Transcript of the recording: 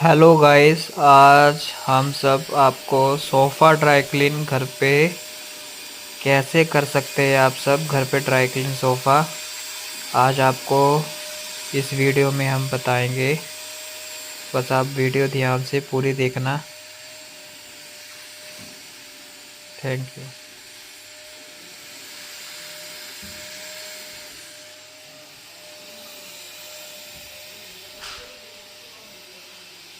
Hello guys, आज हम सब आपको सोफ़ा ड्राई क्लीन घर पे कैसे कर सकते हैं। आप सब घर पे ड्राई क्लीन सोफ़ा आज आपको इस वीडियो में हम बताएंगे। बस आप वीडियो ध्यान से पूरी देखना। Thank you.